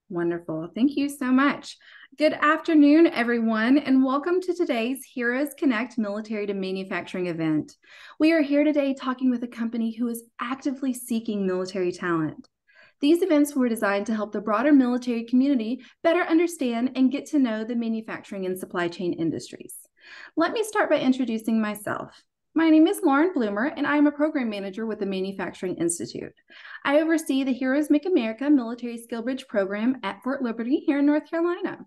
Wonderful. Thank you so much. Good afternoon, everyone, and welcome to today's Heroes Connect Military to Manufacturing event. We are here today talking with a company who is actively seeking military talent. These events were designed to help the broader military community better understand and get to know the manufacturing and supply chain industries. Let me start by introducing myself. My name is Lauren Bloomer, and I am a program manager with the Manufacturing Institute. I oversee the Heroes Make America Military Skill Bridge program at Fort Liberty here in North Carolina.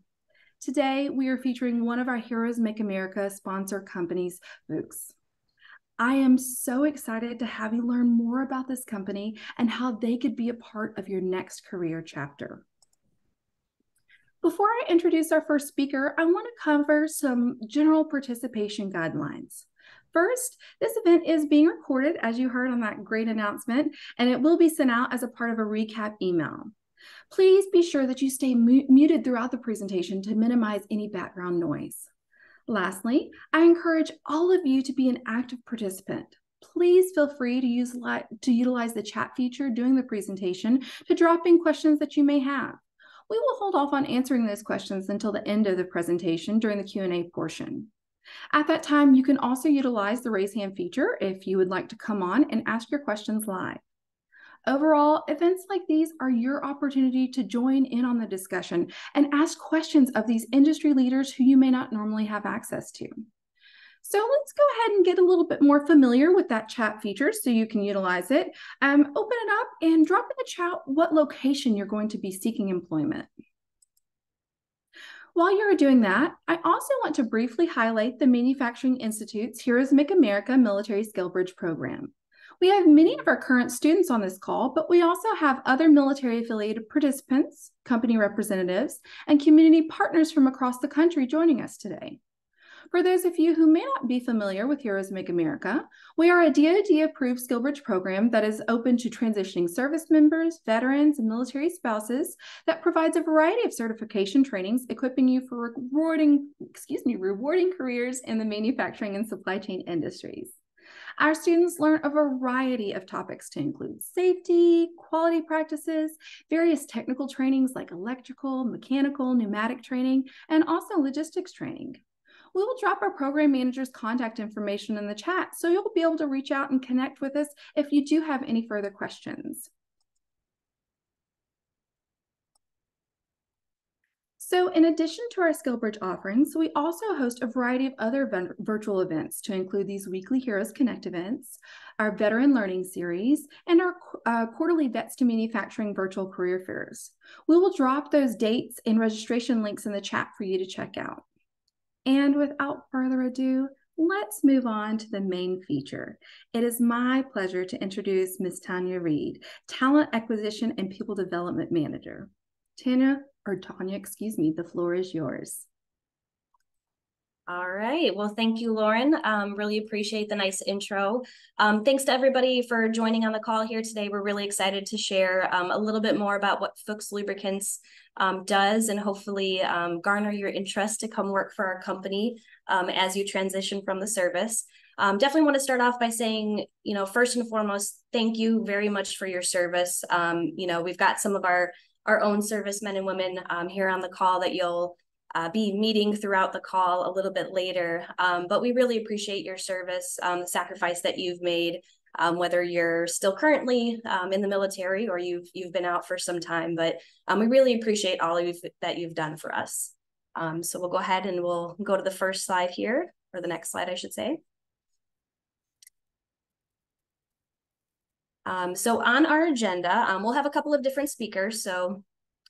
Today, we are featuring one of our Heroes Make America sponsor companies, FUCHS. I am so excited to have you learn more about this company and how they could be a part of your next career chapter. Before I introduce our first speaker, I want to cover some general participation guidelines. First, this event is being recorded, as you heard on that great announcement, and it will be sent out as a part of a recap email. Please be sure that you stay muted throughout the presentation to minimize any background noise. Lastly, I encourage all of you to be an active participant. Please feel free to utilize the chat feature during the presentation to drop in questions that you may have. We will hold off on answering those questions until the end of the presentation during the Q&A portion. At that time, you can also utilize the raise hand feature if you would like to come on and ask your questions live. Overall, events like these are your opportunity to join in on the discussion and ask questions of these industry leaders who you may not normally have access to. So let's go ahead and get a little bit more familiar with that chat feature so you can utilize it. Open it up and drop in the chat what location you're going to be seeking employment. While you're doing that, I also want to briefly highlight the Manufacturing Institute's Heroes Make America Military Skill Bridge program. We have many of our current students on this call, but we also have other military-affiliated participants, company representatives, and community partners from across the country joining us today. For those of you who may not be familiar with Heroes Make America, we are a DoD-approved skill bridge program that is open to transitioning service members, veterans, and military spouses that provides a variety of certification trainings equipping you for rewarding careers in the manufacturing and supply chain industries. Our students learn a variety of topics to include safety, quality practices, various technical trainings like electrical, mechanical, pneumatic training, and also logistics training. We will drop our program manager's contact information in the chat, so you'll be able to reach out and connect with us if you do have any further questions. So in addition to our SkillBridge offerings, we also host a variety of other virtual events to include these weekly Heroes Connect events, our Veteran Learning Series, and our quarterly Vets to Manufacturing virtual career fairs. We will drop those dates and registration links in the chat for you to check out. And without further ado, let's move on to the main feature. It is my pleasure to introduce Ms. Tanya Reed, Talent Acquisition and People Development Manager. Tanya, the floor is yours. All right. Well, thank you, Lauren. Really appreciate the nice intro. Thanks to everybody for joining on the call here today. We're really excited to share a little bit more about what FUCHS Lubricants does and hopefully garner your interest to come work for our company as you transition from the service. Definitely want to start off by saying, first and foremost, thank you very much for your service. We've got some of our own servicemen and women here on the call that you'll be meeting throughout the call a little bit later. But we really appreciate your service, the sacrifice that you've made, whether you're still currently in the military or you've been out for some time. But we really appreciate all of you that you've done for us. So we'll go ahead and we'll go to the first slide here, or the next slide, I should say. So on our agenda, we'll have a couple of different speakers. So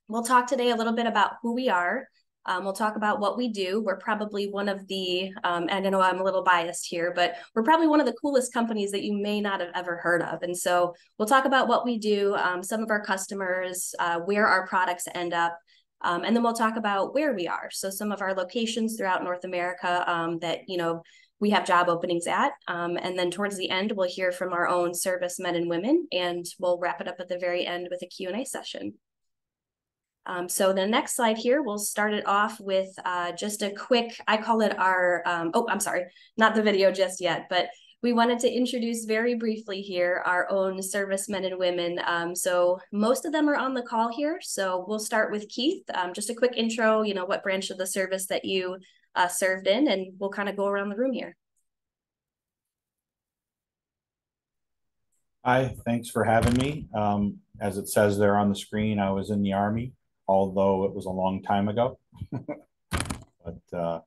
we'll talk today a little bit about who we are. We'll talk about what we do. We're probably one of the, and I know I'm a little biased here, but we're probably one of the coolest companies that you may not have ever heard of. And so we'll talk about what we do, some of our customers, where our products end up, and then we'll talk about where we are. So some of our locations throughout North America that, we have job openings at. And then towards the end, we'll hear from our own servicemen and women, and we'll wrap it up at the very end with a Q&A session. So the next slide here, we'll start it off with just a quick, I call it our, I'm sorry, not the video just yet, but we wanted to introduce very briefly here our own servicemen and women. So most of them are on the call here. So we'll start with Keith. Just a quick intro, what branch of the service that you served in, and we'll kind of go around the room here. Hi, thanks for having me. As it says there on the screen, I was in the Army, although it was a long time ago. But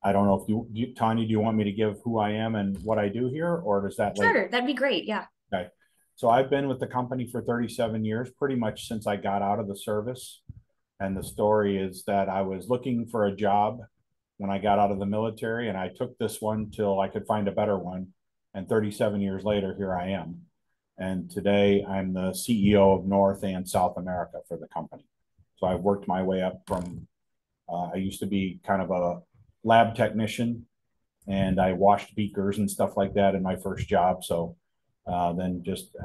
I don't know if Tanya, do you want me to give who I am and what I do here, or does that Sure, later? that'd be great, yeah. Okay. So I've been with the company for 37 years, pretty much since I got out of the service. And the story is that I was looking for a job when I got out of the military, and I took this one till I could find a better one. And 37 years later, here I am. And today I'm the CEO of North and South America for the company. So I've worked my way up from, I used to be kind of a lab technician, and I washed beakers and stuff like that in my first job. So then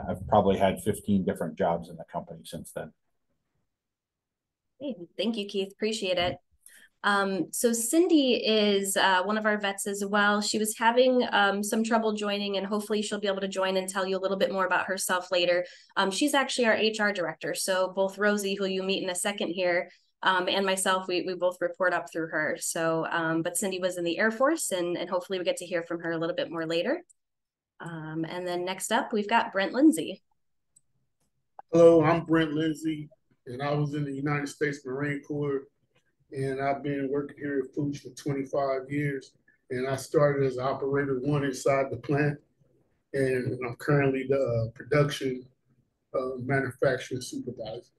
I've probably had 15 different jobs in the company since then. Hey, thank you, Keith. Appreciate it. So Cindy is one of our vets as well. She was having some trouble joining, and hopefully she'll be able to join and tell you a little bit more about herself later. She's actually our HR director. So both Rosie, who you meet in a second here, and myself, we both report up through her. So, but Cindy was in the Air Force, and hopefully we get to hear from her a little bit more later. And then next up, we've got Brent Lindsay. Hello, I'm Brent Lindsay, and I was in the United States Marine Corps. And I've been working here at FUCHS for 25 years. And I started as operator one inside the plant. And I'm currently the production manufacturing supervisor.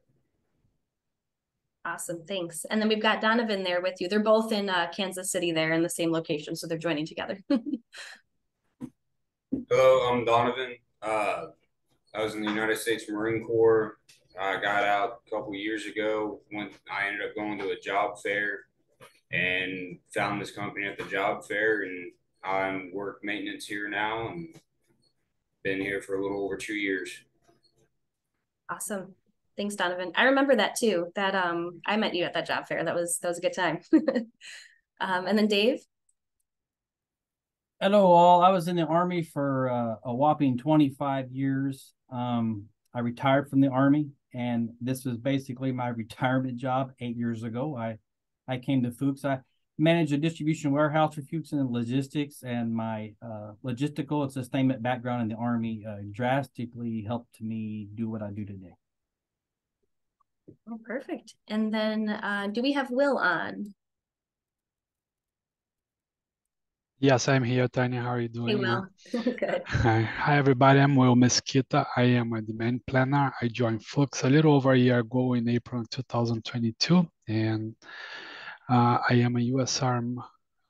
Awesome, thanks. And then we've got Donovan there with you. They're both in Kansas City there in the same location, so they're joining together. Hello, I'm Donovan. I was in the United States Marine Corps. I got out a couple years ago when I ended up going to a job fair and found this company at the job fair, and I'm work maintenance here now and been here for a little over 2 years. Awesome. Thanks, Donovan. I remember that too, that I met you at that job fair. That was a good time. And then Dave. Hello all. I was in the Army for a whopping 25 years. I retired from the Army, and this was basically my retirement job 8 years ago. I came to FUCHS. I managed a distribution warehouse for FUCHS and logistics, and my logistical and sustainment background in the Army drastically helped me do what I do today. Oh, perfect. And then do we have Will on? Yes, I'm here, Tanya. How are you doing? Hey, Will. Good. Hi, everybody. I'm Will Mesquita. I am a demand planner. I joined FUCHS a little over a year ago in April 2022, and I am a U.S. Army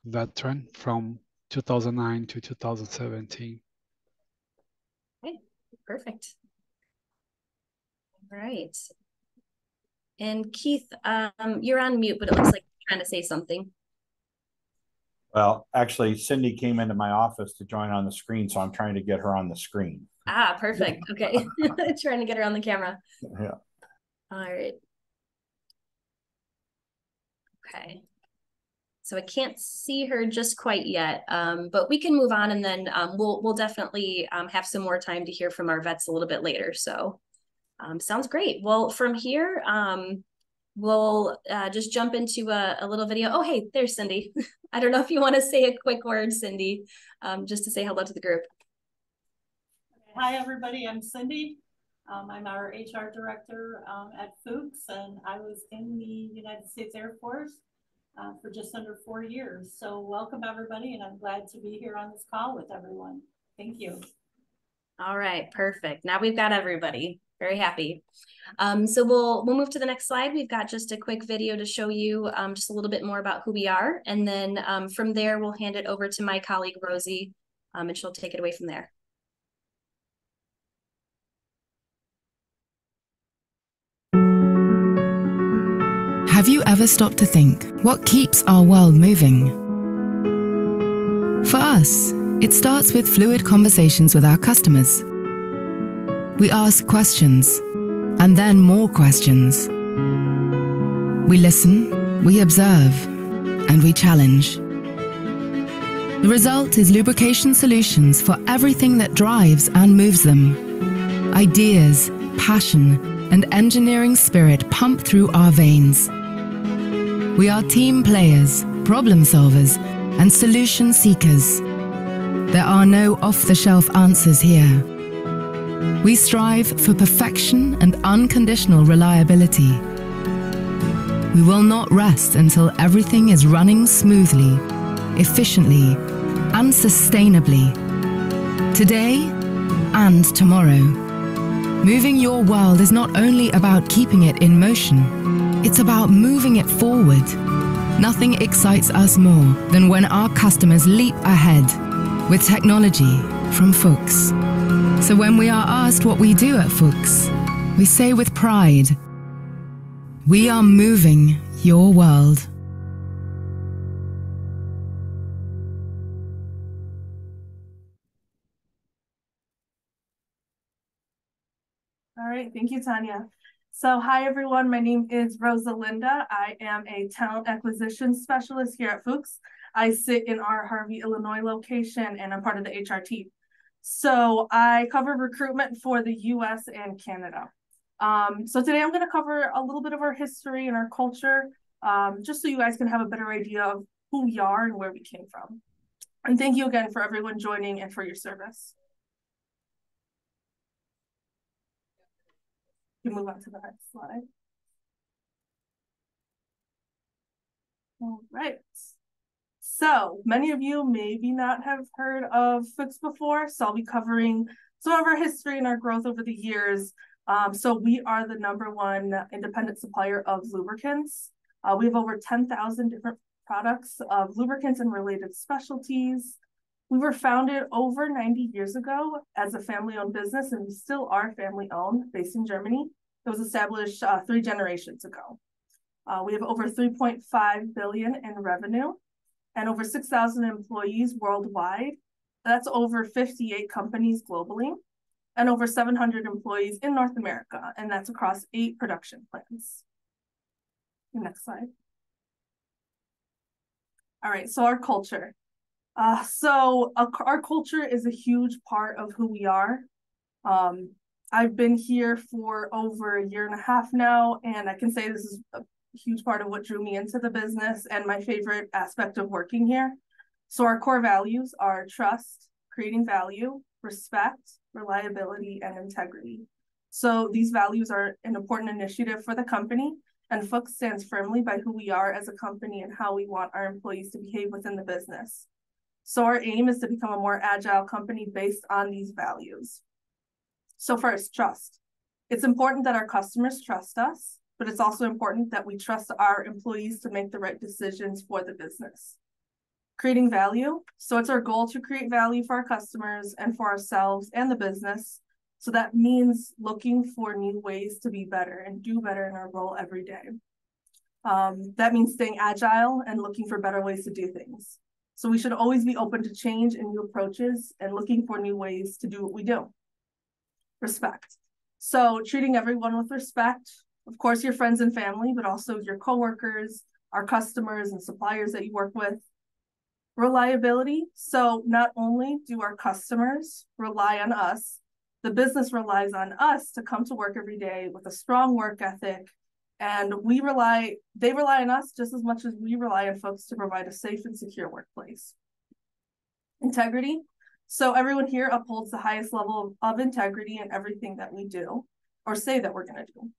veteran from 2009 to 2017. Okay, perfect. All right. And Keith, you're on mute, but it looks like you're trying to say something. Well, actually, Cindy came into my office to join on the screen, so I'm trying to get her on the screen. Ah, perfect. Okay. Trying to get her on the camera. Yeah. All right. Okay. So I can't see her just quite yet, but we can move on, and then we'll definitely have some more time to hear from our vets a little bit later. So sounds great. Well, from here, we'll just jump into a little video. Oh, hey, there's Cindy. I don't know if you want to say a quick word, Cindy, just to say hello to the group. Hi, everybody. I'm Cindy. I'm our HR director at FUCHS, and I was in the United States Air Force for just under 4 years. So welcome, everybody, and I'm glad to be here on this call with everyone. Thank you. All right, perfect. Now we've got everybody. Very happy. So we'll move to the next slide. We've got just a quick video to show you just a little bit more about who we are. And then from there, we'll hand it over to my colleague, Rosie, and she'll take it away from there. Have you ever stopped to think what keeps our world moving? For us, it starts with fluid conversations with our customers. We ask questions, and then more questions. We listen, we observe, and we challenge. The result is lubrication solutions for everything that drives and moves them. Ideas, passion, and engineering spirit pump through our veins. We are team players, problem solvers, and solution seekers. There are no off-the-shelf answers here. We strive for perfection and unconditional reliability. We will not rest until everything is running smoothly, efficiently, and sustainably, today and tomorrow. Moving your world is not only about keeping it in motion, it's about moving it forward. Nothing excites us more than when our customers leap ahead with technology from FUCHS. So when we are asked what we do at FUCHS, we say with pride, we are moving your world. All right, thank you, Tanya. So hi, everyone. My name is Rosalinda. I am a talent acquisition specialist here at FUCHS. I sit in our Harvey, Illinois location, and I'm part of the HR team. So I cover recruitment for the US and Canada. So today I'm going to cover a little bit of our history and our culture, just so you guys can have a better idea of who we are and where we came from. And thank you again for everyone joining and for your service. You can move on to the next slide. All right. So many of you maybe not have heard of FUCHS before, so I'll be covering some of our history and our growth over the years. So we are the #1 independent supplier of lubricants. We have over 10,000 different products of lubricants and related specialties. We were founded over 90 years ago as a family-owned business, and we still are family-owned, based in Germany. It was established 3 generations ago. We have over 3.5 billion in revenue and over 6,000 employees worldwide. That's over 58 companies globally and over 700 employees in North America, and that's across 8 production plants. Next slide. All right, so our culture. Our culture is a huge part of who we are. I've been here for over a year and a half now, and I can say this is a huge part of what drew me into the business and my favorite aspect of working here. So our core values are trust, creating value, respect, reliability, and integrity. So these values are an important initiative for the company, and FUCHS stands firmly by who we are as a company and how we want our employees to behave within the business. So our aim is to become a more agile company based on these values. So first, trust. It's important that our customers trust us, but it's also important that we trust our employees to make the right decisions for the business. Creating value. So it's our goal to create value for our customers and for ourselves and the business. So that means looking for new ways to be better and do better in our role every day. That means staying agile and looking for better ways to do things. So we should always be open to change and new approaches and looking for new ways to do what we do. Respect. So treating everyone with respect, of course, your friends and family, but also your coworkers, our customers and suppliers that you work with. Reliability. So not only do our customers rely on us, the business relies on us to come to work every day with a strong work ethic. And they rely on us just as much as we rely on FUCHS to provide a safe and secure workplace. Integrity. So everyone here upholds the highest level of integrity in everything that we do or say that we're going to do.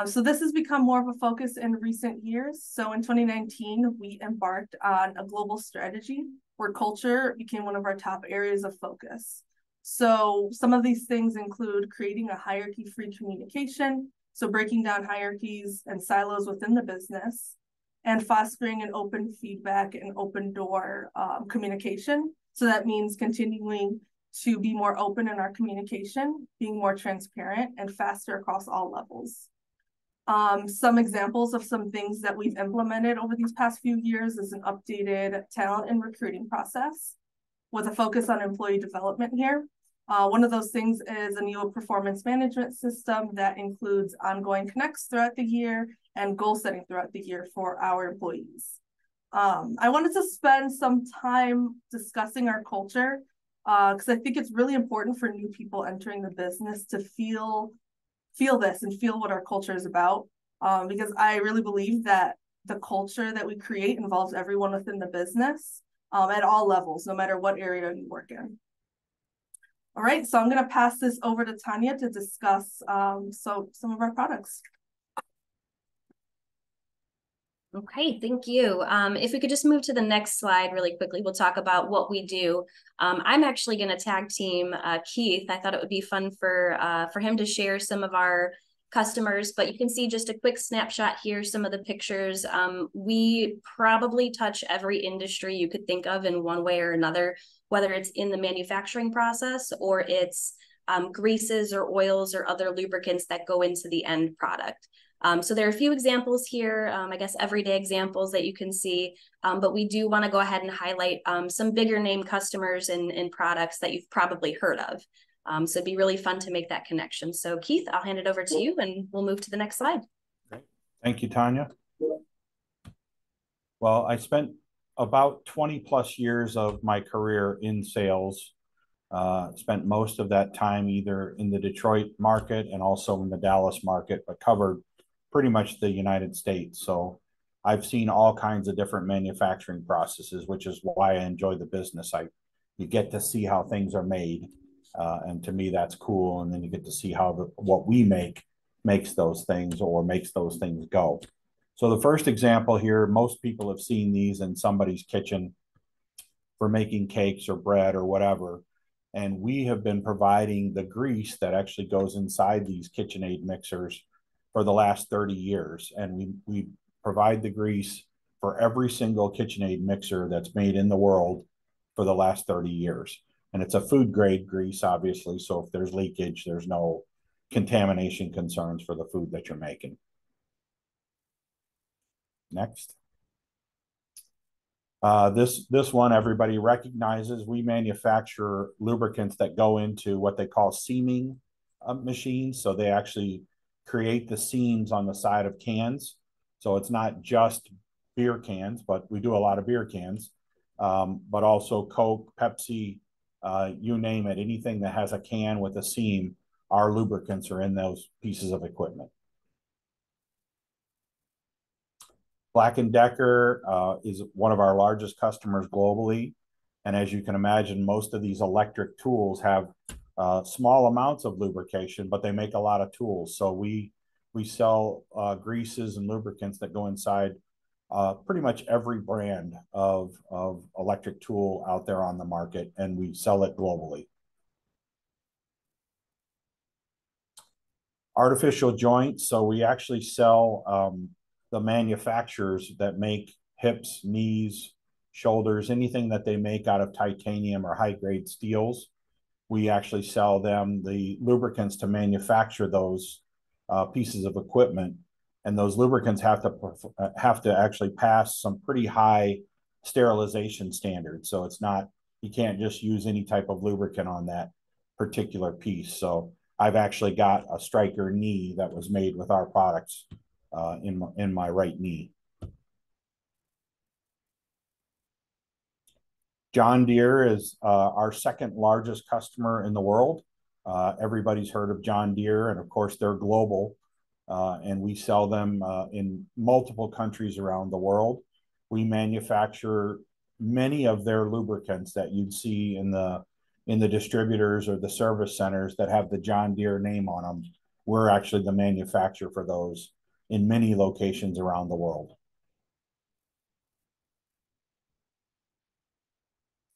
So this has become more of a focus in recent years. So in 2019, we embarked on a global strategy where culture became one of our top areas of focus. So some of these things include creating a hierarchy-free communication, so breaking down hierarchies and silos within the business, and fostering an open feedback and open door communication. So that means continuing to be more open in our communication, being more transparent and faster across all levels. Some examples of some things that we've implemented over these past few years is an updated talent and recruiting process with a focus on employee development here. One of those things is a new performance management system that includes ongoing connects throughout the year and goal setting throughout the year for our employees. I wanted to spend some time discussing our culture because I think it's really important for new people entering the business to feel this and feel what our culture is about. Because I really believe that the culture that we create involves everyone within the business at all levels, no matter what area you work in. All right, so I'm going to pass this over to Tanya to discuss some of our products. Okay, thank you. If we could just move to the next slide really quickly, we'll talk about what we do. I'm actually going to tag team Keith. I thought it would be fun for him to share some of our customers, but you can see just a quick snapshot here, some of the pictures. We probably touch every industry you could think of in one way or another, whether it's in the manufacturing process or it's greases or oils or other lubricants that go into the end product. So there are a few examples here, I guess everyday examples that you can see, but we do want to go ahead and highlight some bigger name customers and products that you've probably heard of. So it'd be really fun to make that connection. So Keith, I'll hand it over to you and we'll move to the next slide. Thank you, Tanya. Well, I spent about 20 plus years of my career in sales. Spent most of that time either in the Detroit market and also in the Dallas market, but covered pretty much the United States. So I've seen all kinds of different manufacturing processes, which is why I enjoy the business. You get to see how things are made. And to me, that's cool. And then you get to see how what we make makes those things or makes those things go. So the first example here, most people have seen these in somebody's kitchen for making cakes or bread or whatever. And we have been providing the grease that actually goes inside these KitchenAid mixers for the last 30 years. And we provide the grease for every single KitchenAid mixer that's made in the world for the last 30 years. And it's a food grade grease, obviously. So if there's leakage, there's no contamination concerns for the food that you're making. Next. This one everybody recognizes. We manufacture lubricants that go into what they call seaming machines. So they actually create the seams on the side of cans. So it's not just beer cans, but we do a lot of beer cans, but also Coke, Pepsi, you name it, anything that has a can with a seam, our lubricants are in those pieces of equipment. Black & Decker is one of our largest customers globally. And as you can imagine, most of these electric tools have small amounts of lubrication, but they make a lot of tools. So we sell greases and lubricants that go inside pretty much every brand of electric tool out there on the market, and we sell it globally. Artificial joints. So we actually sell the manufacturers that make hips, knees, shoulders, anything that they make out of titanium or high-grade steels. We actually sell them the lubricants to manufacture those pieces of equipment. And those lubricants have to actually pass some pretty high sterilization standards. So it's not, you can't just use any type of lubricant on that particular piece. So I've actually got a striker knee that was made with our products in my right knee. John Deere is our second largest customer in the world. Everybody's heard of John Deere, and of course they're global, and we sell them in multiple countries around the world. We manufacture many of their lubricants that you'd see in the distributors or the service centers that have the John Deere name on them. We're actually the manufacturer for those in many locations around the world.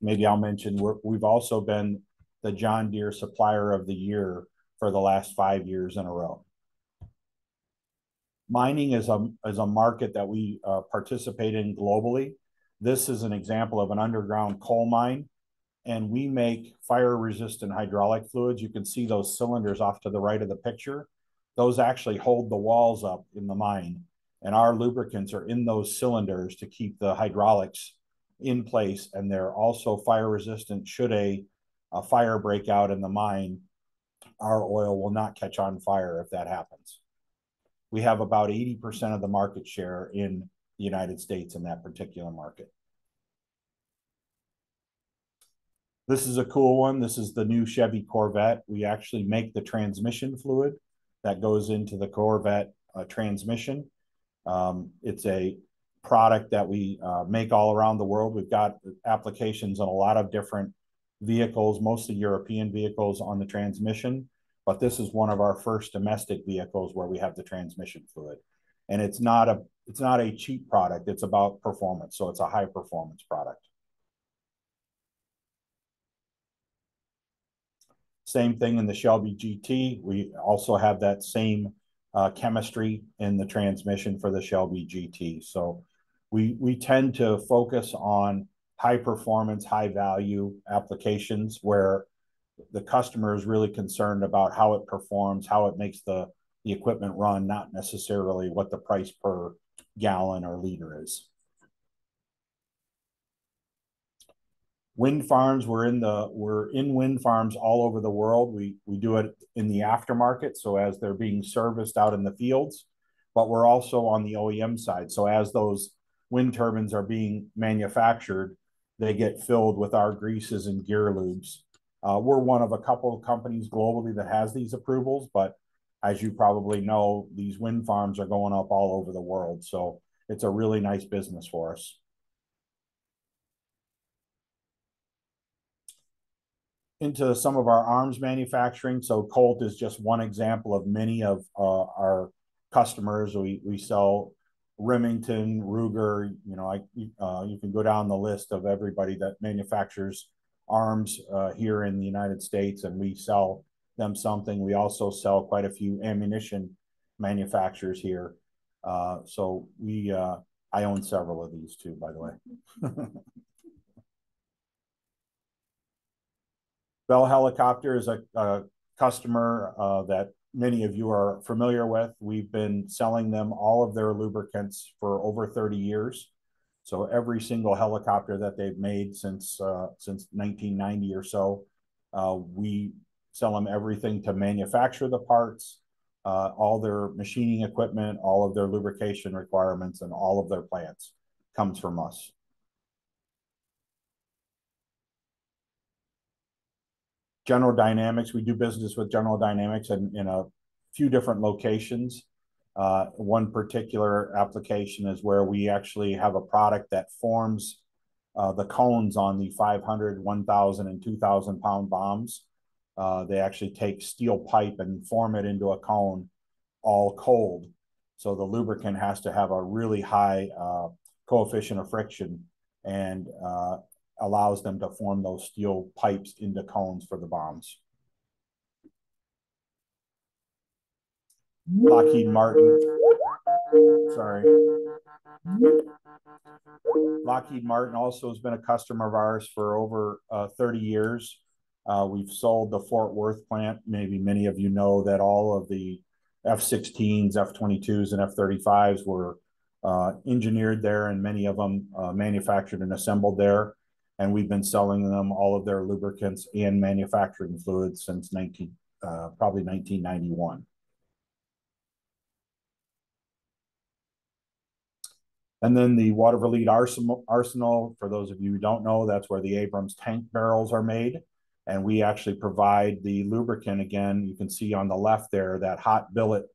Maybe I'll mention we've also been the John Deere Supplier of the Year for the last 5 years in a row. Mining is a market that we participate in globally. This is an example of an underground coal mine, and we make fire-resistant hydraulic fluids. You can see those cylinders off to the right of the picture. Those actually hold the walls up in the mine, and our lubricants are in those cylinders to keep the hydraulics in place, and they're also fire resistant. Should a fire break out in the mine, our oil will not catch on fire if that happens. We have about 80% of the market share in the United States in that particular market. This is a cool one. This is the new Chevy Corvette. We actually make the transmission fluid that goes into the Corvette transmission. It's a product that we make all around the world. We've got applications on a lot of different vehicles, mostly European vehicles on the transmission, but this is one of our first domestic vehicles where we have the transmission fluid. And it's not a cheap product. It's about performance. So it's a high performance product. Same thing in the Shelby GT. We also have that same chemistry in the transmission for the Shelby GT. So we tend to focus on high performance, high value applications where the customer is really concerned about how it performs, how it makes the equipment run, not necessarily what the price per gallon or liter is. Wind farms, we're in wind farms all over the world. We do it in the aftermarket, so as they're being serviced out in the fields, but we're also on the OEM side. So as those wind turbines are being manufactured, they get filled with our greases and gear lubes. We're one of a couple of companies globally that has these approvals, but as you probably know, these wind farms are going up all over the world. So it's a really nice business for us. Into some of our arms manufacturing. So Colt is just one example of many of our customers. We sell Remington, Ruger, you can go down the list of everybody that manufactures arms here in the United States, and we sell them something. We also sell quite a few ammunition manufacturers here. So I own several of these too, by the way. Bell Helicopter is a customer that many of you are familiar with. We've been selling them all of their lubricants for over 30 years. So every single helicopter that they've made since 1990 or so, we sell them everything to manufacture the parts, all their machining equipment, all of their lubrication requirements, and all of their plants comes from us. General Dynamics, we do business with General Dynamics in a few different locations. One particular application is where we actually have a product that forms the cones on the 500, 1,000, and 2,000 pound bombs. They actually take steel pipe and form it into a cone all cold. So the lubricant has to have a really high coefficient of friction and allows them to form those steel pipes into cones for the bombs. Lockheed Martin, Lockheed Martin also has been a customer of ours for over 30 years. We've sold the Fort Worth plant. Maybe many of you know that all of the F-16s, F-22s, and F-35s were engineered there, and many of them manufactured and assembled there. And we've been selling them all of their lubricants and manufacturing fluids since probably 1991. And then the Waterville Lead Arsenal, for those of you who don't know, that's where the Abrams tank barrels are made. And we actually provide the lubricant. Again, you can see on the left there, that hot billet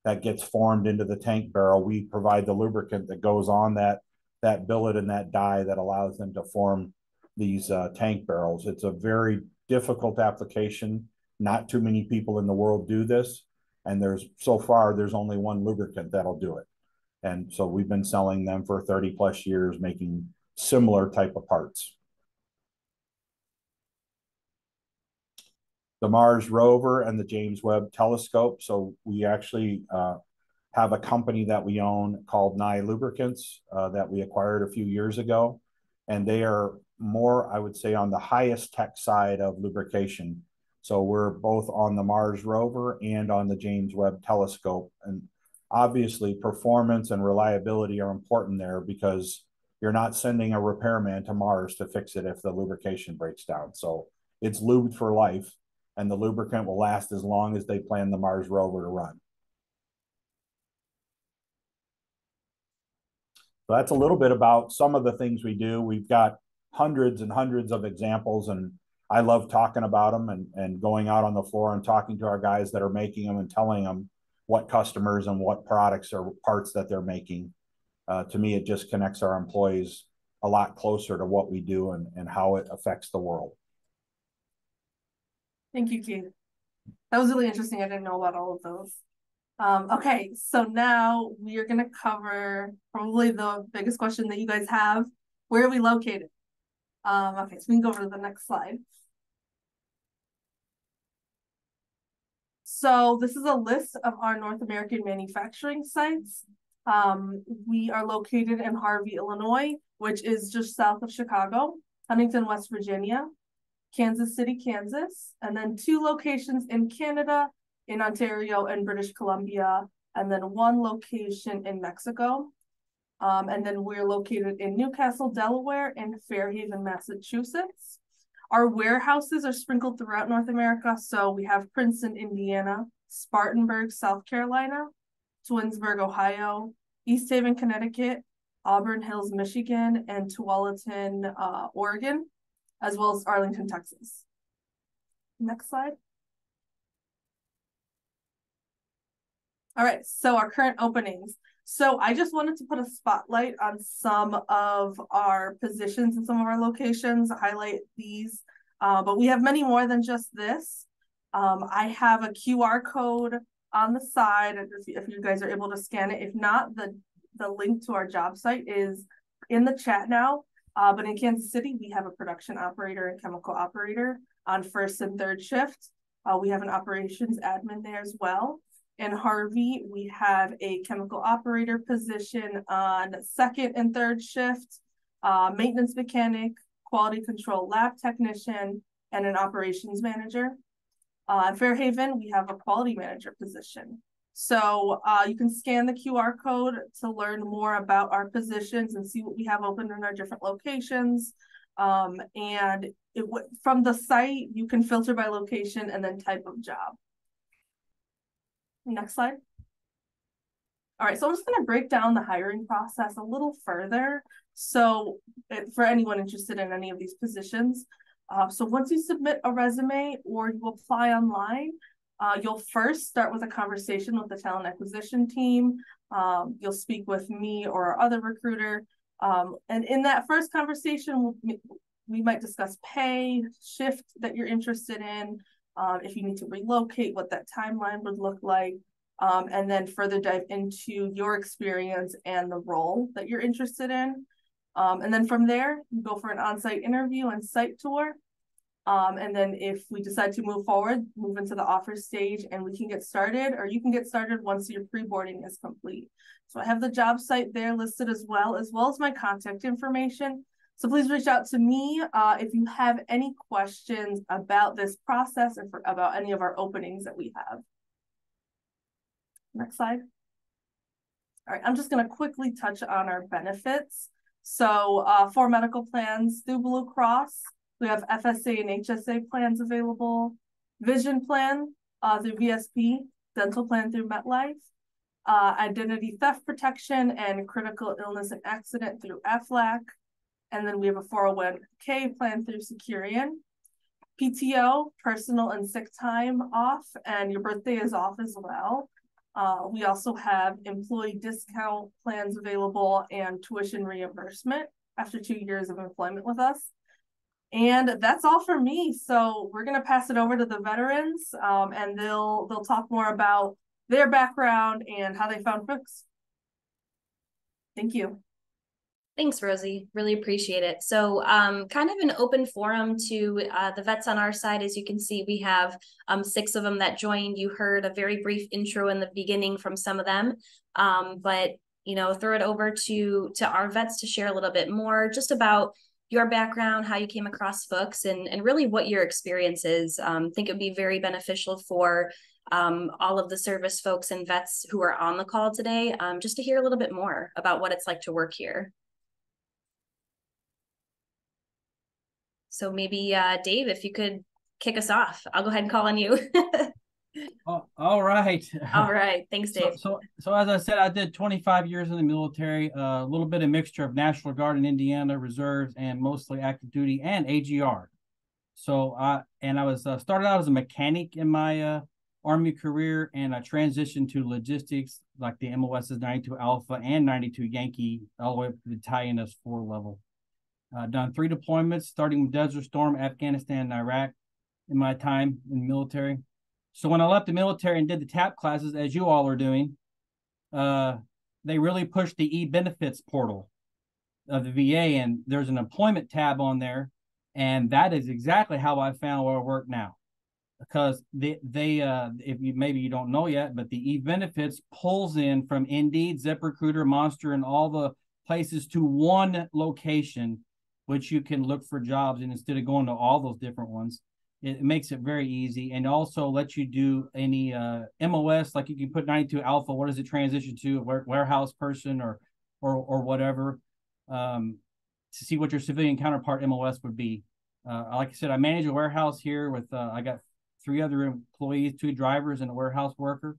that gets formed into the tank barrel. We provide the lubricant that goes on that billet and that die that allows them to form these tank barrels. It's a very difficult application. Not too many people in the world do this. And so far, there's only one lubricant that'll do it. And so we've been selling them for 30 plus years, making similar type of parts. The Mars rover and the James Webb telescope. So we actually have a company that we own called Nye Lubricants that we acquired a few years ago. And they are more, I would say, on the highest tech side of lubrication. So we're both on the Mars rover and on the James Webb telescope. And obviously, performance and reliability are important there because you're not sending a repairman to Mars to fix it if the lubrication breaks down. So it's lubed for life, and the lubricant will last as long as they plan the Mars rover to run. So that's a little bit about some of the things we do. We've got hundreds and hundreds of examples, and I love talking about them and going out on the floor and talking to our guys that are making them and telling them what customers and what products or parts that they're making. To me, it just connects our employees a lot closer to what we do and how it affects the world. Thank you, Keith. That was really interesting. I didn't know about all of those. Okay, so now we are going to cover probably the biggest question that you guys have. Where are we located? Okay, so we can go over to the next slide. So this is a list of our North American manufacturing sites. We are located in Harvey, Illinois, which is just south of Chicago, Huntington, West Virginia, Kansas City, Kansas, and then 2 locations in Canada, in Ontario and British Columbia, and then 1 location in Mexico. And then we're located in Newcastle, Delaware, and Fairhaven, Massachusetts. Our warehouses are sprinkled throughout North America. So we have Princeton, Indiana, Spartanburg, South Carolina, Twinsburg, Ohio, East Haven, Connecticut, Auburn Hills, Michigan, and Tualatin, Oregon, as well as Arlington, Texas. Next slide. All right, so our current openings. So I just wanted to put a spotlight on some of our positions in some of our locations, highlight these, but we have many more than just this. I have a QR code on the side if you guys are able to scan it. If not, the link to our job site is in the chat now. But in Kansas City, we have a production operator and chemical operator on 1st and 3rd shift. We have an operations admin there as well. In Harvey, we have a chemical operator position on 2nd and 3rd shift, maintenance mechanic, quality control lab technician, and an operations manager. In Fairhaven, we have a quality manager position. So you can scan the QR code to learn more about our positions and see what we have open in our different locations. And from the site, you can filter by location and then type of job. Next slide. All right, so I'm just going to break down the hiring process a little further. So for anyone interested in any of these positions, so once you submit a resume or you apply online, you'll first start with a conversation with the talent acquisition team. You'll speak with me or our other recruiter. And in that first conversation, we might discuss pay, shift that you're interested in, if you need to relocate, what that timeline would look like, and then further dive into your experience and the role that you're interested in. And then from there, you go for an on-site interview and site tour. And then if we decide to move forward, move into the offer stage and we can get started, or you can get started once your pre-boarding is complete. So I have the job site there listed as well as my contact information. So please reach out to me if you have any questions about this process or about any of our openings that we have. Next slide. All right, I'm just going to quickly touch on our benefits. So for medical plans through Blue Cross, we have FSA and HSA plans available, vision plan through VSP, dental plan through MetLife, identity theft protection and critical illness and accident through AFLAC. And then we have a 401k plan through Securian. PTO, personal and sick time off, and your birthday is off as well. We also have employee discount plans available and tuition reimbursement after 2 years of employment with us. And that's all for me. So we're gonna pass it over to the veterans and they'll talk more about their background and how they found FUCHS. Thank you. Thanks, Rosie. Really appreciate it. So kind of an open forum to the vets on our side. As you can see, we have 6 of them that joined. You heard a very brief intro in the beginning from some of them, but throw it over to our vets to share a little bit more just about your background, how you came across FUCHS, and really what your experience is. I think it would be very beneficial for all of the service folks and vets who are on the call today, just to hear a little bit more about what it's like to work here. So maybe Dave, if you could kick us off, I'll go ahead and call on you. All right. All right. Thanks, Dave. So as I said, I did 25 years in the military, a little bit of mixture of National Guard in Indiana, reserves, and mostly active duty and AGR. So I was started out as a mechanic in my Army career, and I transitioned to logistics, like the MOS's 92 Alpha and 92 Yankee, all the way up to the battalion S4 level. Done 3 deployments, starting with Desert Storm, Afghanistan, and Iraq in my time in the military. So when I left the military and did the TAP classes, as you all are doing, they really pushed the e-benefits portal of the VA, and there's an employment tab on there, and that is exactly how I found where I work now. Because if you maybe you don't know yet, but the e-benefits pulls in from Indeed, ZipRecruiter, Monster, and all the places to one location, which you can look for jobs. And instead of going to all those different ones, it makes it very easy, and also lets you do any MOS, like you can put 92 Alpha. What does it transition to? A warehouse person or whatever, to see what your civilian counterpart MOS would be. Like I said, I manage a warehouse here with I got 3 other employees, 2 drivers, and a warehouse worker,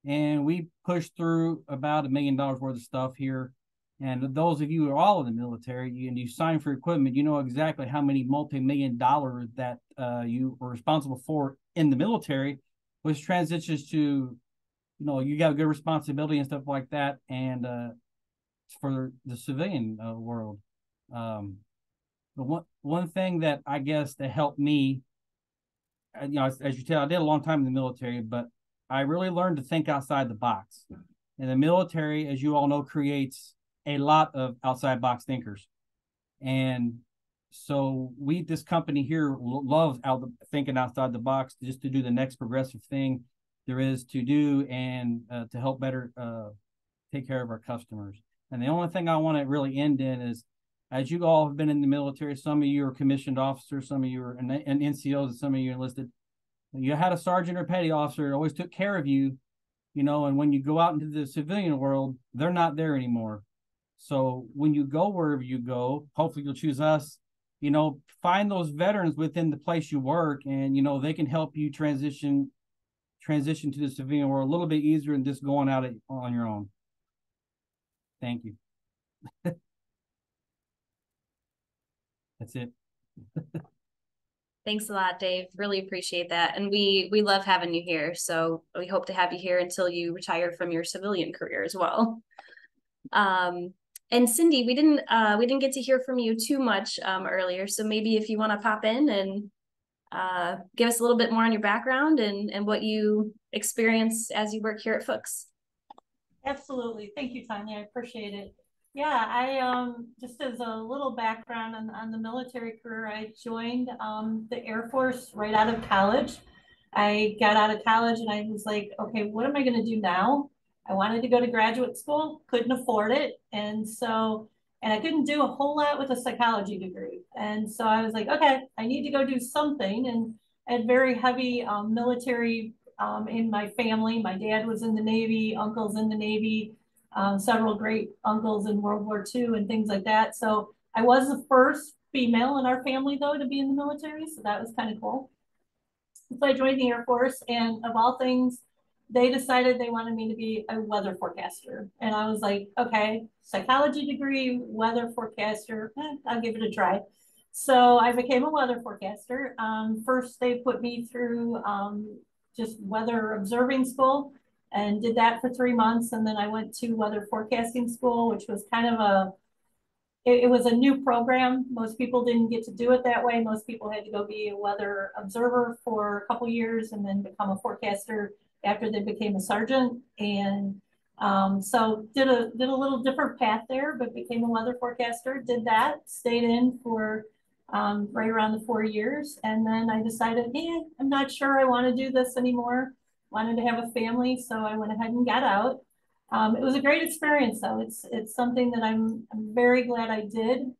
and we push through about $1 million worth of stuff here. And those of you who are all in the military and you sign for equipment, you know exactly how many multi-million dollars that you were responsible for in the military, which transitions to, you got a good responsibility and stuff like that. And for the civilian world, the one thing that I guess that helped me, as you tell, I did a long time in the military, but I really learned to think outside the box. And the military, as you all know, creates a lot of outside box thinkers. And so this company here loves thinking outside the box, just to do the next progressive thing there is to do, and to help better take care of our customers. And the only thing I want to really end in is, as you all have been in the military, some of you are commissioned officers, some of you are an NCOs, and some of you enlisted. You had a sergeant or petty officer that always took care of you, and when you go out into the civilian world, they're not there anymore. So when you go wherever you go, hopefully you'll choose us, find those veterans within the place you work, and, they can help you transition to the civilian world a little bit easier than just going out on your own. Thank you. That's it. Thanks a lot, Dave. Really appreciate that. And we love having you here. So we hope to have you here until you retire from your civilian career as well. And Cindy, we didn't get to hear from you too much earlier. So maybe if you want to pop in and give us a little bit more on your background and what you experience as you work here at FUCHS. Absolutely. Thank you, Tanya. I appreciate it. Yeah, I just as a little background on the military career, I joined the Air Force right out of college. I got out of college and I was like, okay, what am I going to do now? I wanted to go to graduate school, couldn't afford it. And I couldn't do a whole lot with a psychology degree. And so I was like, okay, I need to go do something. And I had very heavy military in my family. My dad was in the Navy, uncles in the Navy, several great uncles in World War II and things like that. So I was the first female in our family, though, to be in the military. So that was kind of cool. So I joined the Air Force, and of all things, they decided they wanted me to be a weather forecaster. And I was like, okay, psychology degree, weather forecaster, I'll give it a try. So I became a weather forecaster. First, they put me through just weather observing school and did that for 3 months. And then I went to weather forecasting school, which was kind of it was a new program. Most people didn't get to do it that way. Most people had to go be a weather observer for a couple years and then become a forecaster after they became a sergeant. And so did a little different path there, but became a weather forecaster, did that, stayed in for right around the 4 years. And then I decided, hey, I'm not sure I want to do this anymore. Wanted to have a family, so I went ahead and got out. It was a great experience, though. It's something that I'm very glad I did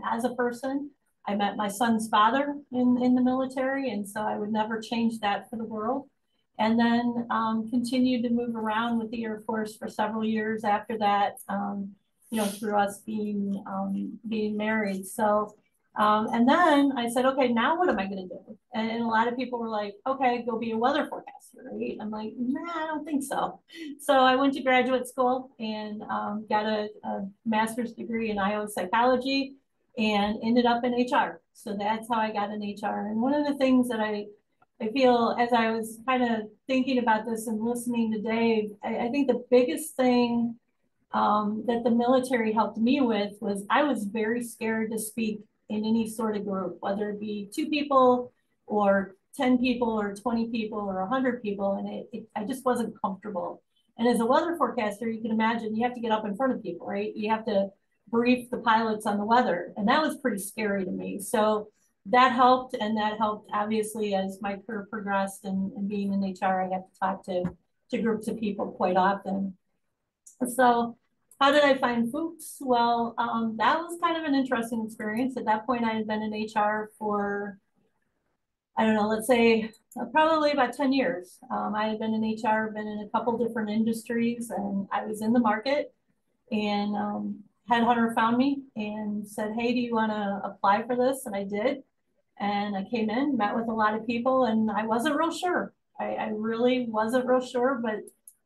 as a person. I met my son's father in the military, and so I would never change that for the world. And then continued to move around with the Air Force for several years after that, through us being married. So And then I said, okay, now what am I going to do? And a lot of people were like, okay, go be a weather forecaster, right? I'm like, nah, I don't think so. So I went to graduate school and got a master's degree in IO psychology and ended up in HR. So that's how I got in HR. And one of the things that I feel as I was kind of thinking about this and listening to Dave, I think the biggest thing that the military helped me with was I was very scared to speak in any sort of group, whether it be 2 people or 10 people or 20 people or 100 people. And I just wasn't comfortable. And as a weather forecaster, you can imagine you have to get up in front of people, right? You have to brief the pilots on the weather. And that was pretty scary to me. So that helped. And that helped obviously as my career progressed and being in HR, I got to talk to groups of people quite often. So how did I find FUCHS? Well, that was kind of an interesting experience. At that point, I had been in HR for, I don't know, let's say probably about 10 years. I had been in HR, been in a couple different industries, and I was in the market. And headhunter found me and said, hey, do you want to apply for this? And I did. And I came in, met with a lot of people, and I wasn't real sure. I really wasn't real sure, but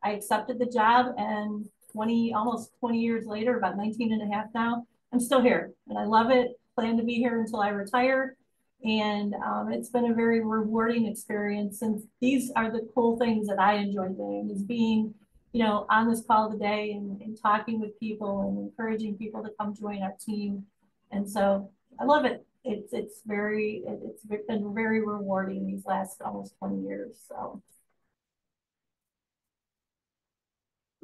I accepted the job, and almost 20 years later, about 19 and a half now, I'm still here and I love it. Plan to be here until I retire. And it's been a very rewarding experience. And these are the cool things that I enjoy doing, is being, on this call today and talking with people and encouraging people to come join our team. And so I love it. It's been very rewarding these last almost 20 years. So.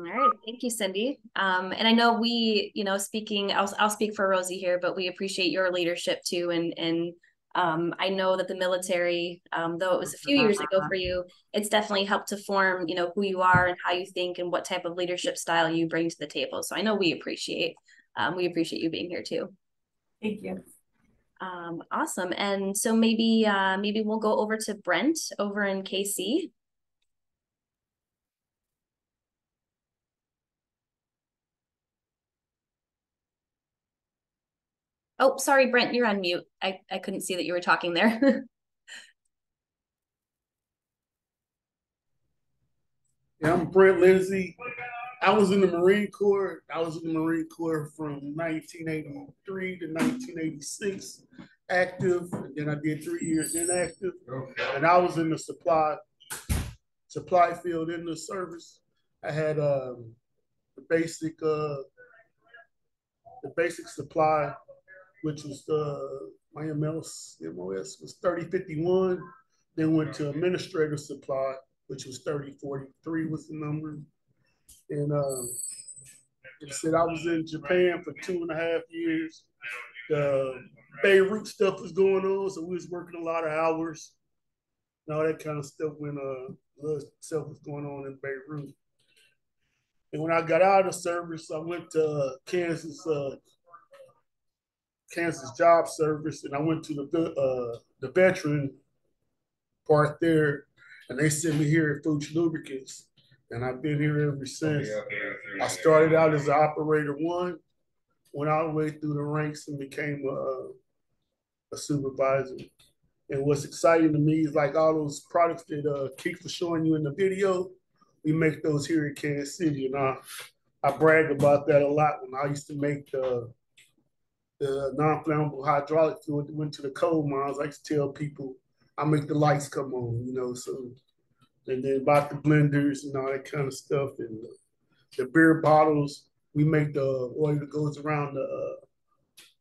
All right, thank you, Cindy. And I know we, I'll speak for Rosie here, but we appreciate your leadership too. And I know that the military, though it was a few years ago for you, it's definitely helped to form, who you are and how you think and what type of leadership style you bring to the table. So I know we appreciate you being here too. Thank you. Awesome. And so maybe we'll go over to Brent over in KC. Oh, sorry, Brent, you're on mute. I couldn't see that you were talking there. Yeah, I'm Brent Lindsay. I was in the Marine Corps. I was in the Marine Corps from 1983 to 1986, active. And then I did 3 years inactive. And I was in the supply field in the service. I had the basic supply, which was my MOS was 3051. Then went to administrative supply, which was 3043 was the number. And like I said, I was in Japan for 2.5 years. The Beirut stuff was going on, so we was working a lot of hours and all that kind of stuff when stuff was going on in Beirut. And when I got out of the service, I went to Kansas Job Service, and I went to the veteran part there, and they sent me here at FUCHS Lubricants, and I've been here ever since. I started out as an operator 1, went all the way through the ranks and became a supervisor. And what's exciting to me is like all those products that Keith was showing you in the video, we make those here in Kansas City, and I brag about that a lot. When I used to make the non-flammable hydraulic fluid that went to the coal mines, I used to tell people I make the lights come on, so, and then about the blenders and all that kind of stuff. And the beer bottles, we make the oil that goes around the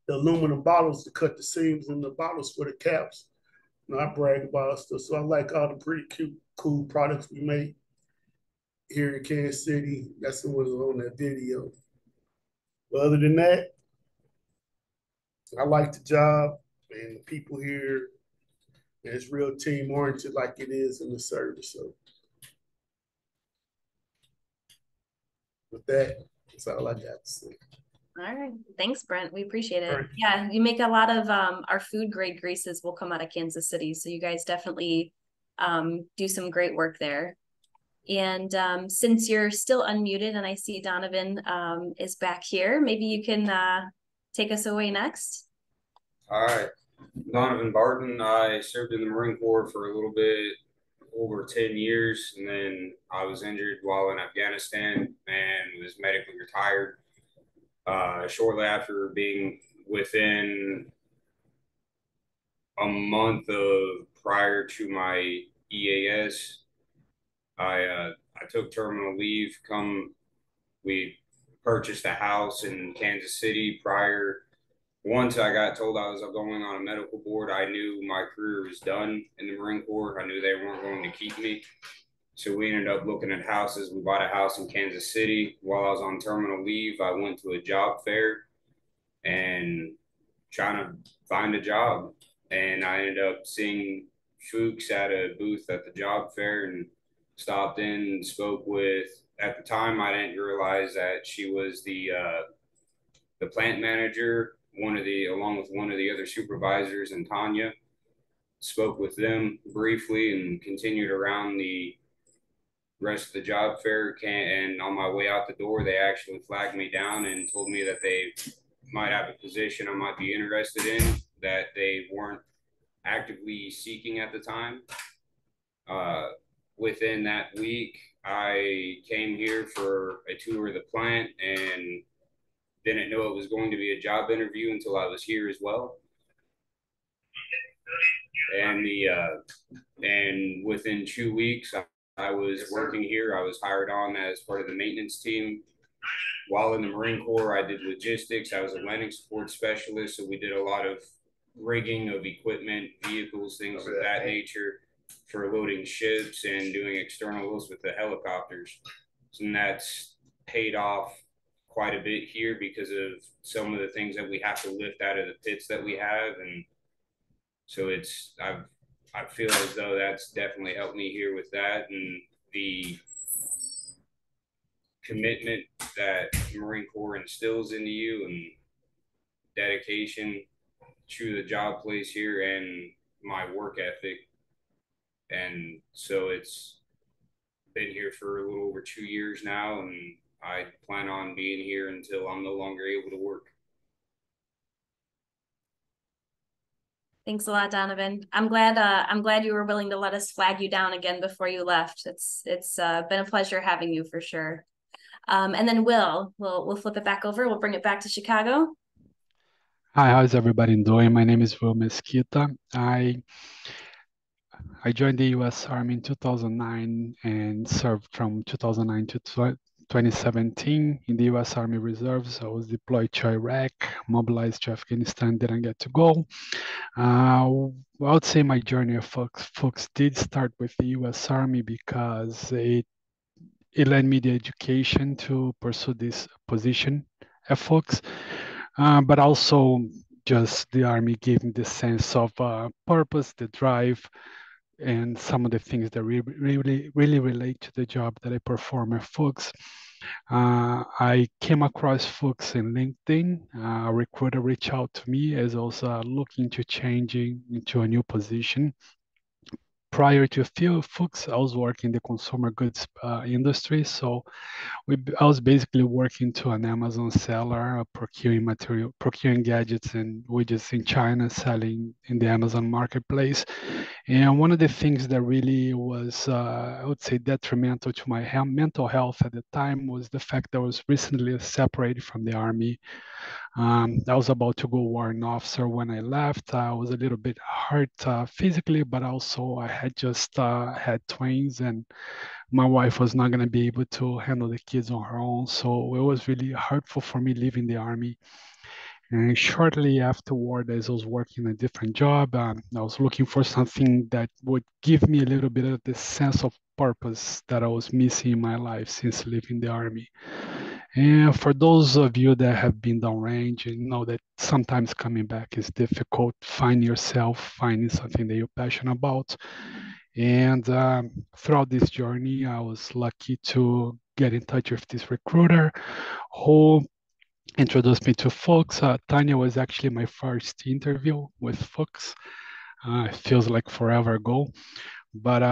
aluminum bottles to cut the seams in the bottles for the caps. And I brag about stuff. So I like all the pretty cute, cool products we make here in Kansas City. That's what was on that video. But other than that, I like the job and the people here. And it's real team oriented like it is in the service. So with that, that's all I got to say. All right. Thanks, Brent. We appreciate it. Right. Yeah, you make a lot of our food grade greases will come out of Kansas City. So you guys definitely do some great work there. And since you're still unmuted and I see Donovan is back here, maybe you can take us away next. All right. Donovan Barton. I served in the Marine Corps for a little bit over 10 years, and then I was injured while in Afghanistan and was medically retired. Shortly after being within a month of prior to my EAS, I took terminal leave. We purchased a house in Kansas City prior. Once I got told I was going on a medical board, I knew my career was done in the Marine Corps. I knew they weren't going to keep me. So we ended up looking at houses. We bought a house in Kansas City. While I was on terminal leave, I went to a job fair and trying to find a job. And I ended up seeing Fuchs at a booth at the job fair and stopped in and spoke with, at the time, I didn't realize that she was the plant manager, along with one of the other supervisors, and Tanya. Spoke with them briefly and continued around the rest of the job fair. And on my way out the door, they actually flagged me down and told me that they might have a position I might be interested in that they weren't actively seeking at the time. Within that week, I came here for a tour of the plant and didn't know it was going to be a job interview until I was here as well. And within 2 weeks, I was working here. I was hired on as part of the maintenance team. While in the Marine Corps, I did logistics. I was a landing support specialist, so we did a lot of rigging of equipment, vehicles, things of that nature for loading ships and doing externals with the helicopters. And that's paid off quite a bit here because of some of the things that we have to lift out of the pits that we have. And so I feel as though that's definitely helped me here with that, and the commitment that the Marine Corps instills into you and dedication to the job place here and my work ethic. And so it's been here for a little over 2 years now, and I plan on being here until I'm no longer able to work. Thanks a lot, Donovan. I'm glad you were willing to let us flag you down again before you left. It's been a pleasure having you for sure. And then we'll flip it back over. We'll bring it back to Chicago. Hi, how's everybody doing? My name is Will Mesquita. I joined the U.S. Army in 2009 and served from 2009 to 2017 in the U.S. Army Reserves. I was deployed to Iraq, mobilized to Afghanistan, didn't get to go. I would say my journey of Fuchs did start with the U.S. Army because it led me the education to pursue this position at Fuchs, but also just the Army gave me the sense of purpose, the drive, and some of the things that really relate to the job that I perform at Fuchs. I came across Fuchs in LinkedIn. A recruiter reached out to me as I was looking to changing into a new position. Prior to Fuchs, I was working in the consumer goods industry. So I was basically working to an Amazon seller, procuring gadgets and widgets in China, selling in the Amazon marketplace. And one of the things that really was, I would say, detrimental to my mental health at the time was the fact that I was recently separated from the Army. I was about to go warrant officer when I left. I was a little bit hurt physically, but also I had just had twins, and my wife was not going to be able to handle the kids on her own. So it was really hurtful for me leaving the Army. And shortly afterward, as I was working a different job, I was looking for something that would give me a little bit of the sense of purpose that I was missing in my life since leaving the Army. And for those of you that have been downrange, you know that sometimes coming back is difficult. Find yourself, finding something that you're passionate about. And throughout this journey, I was lucky to get in touch with this recruiter who introduced me to Fuchs. Tanya was actually my first interview with Fuchs. It feels like forever ago. But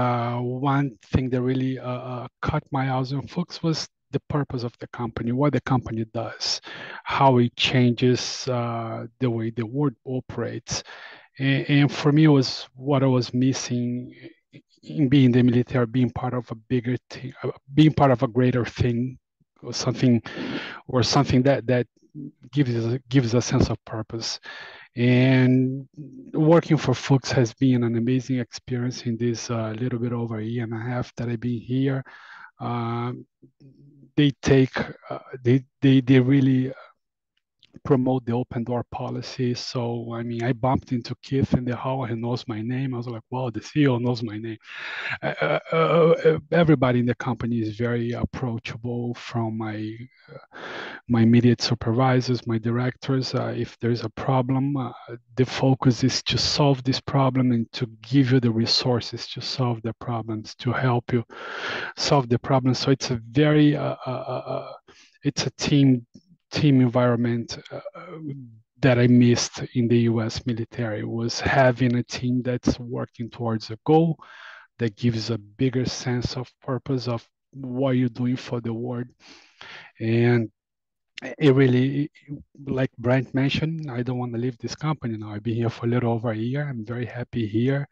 one thing that really caught my eyes on Fuchs was the purpose of the company, what the company does, how it changes the way the world operates. And for me, it was what I was missing in being the military, being part of a bigger thing, being part of a greater thing, or something that gives a sense of purpose. And working for FUCHS has been an amazing experience in this little bit over a year and a half that I've been here. They really promote the open door policy. So, I mean, I bumped into Keith in the hall. He knows my name. I was like, wow, the CEO knows my name. Everybody in the company is very approachable, from my immediate supervisors, my directors. If there's a problem, the focus is to solve this problem and to give you the resources to solve the problems, to help you solve the problem. So it's a very, it's a team environment that I missed in the US military, was having a team that's working towards a goal that gives a bigger sense of purpose of what you're doing for the world. And it really, like Brent mentioned, I don't want to leave this company now. I've been here for a little over a year. I'm very happy here.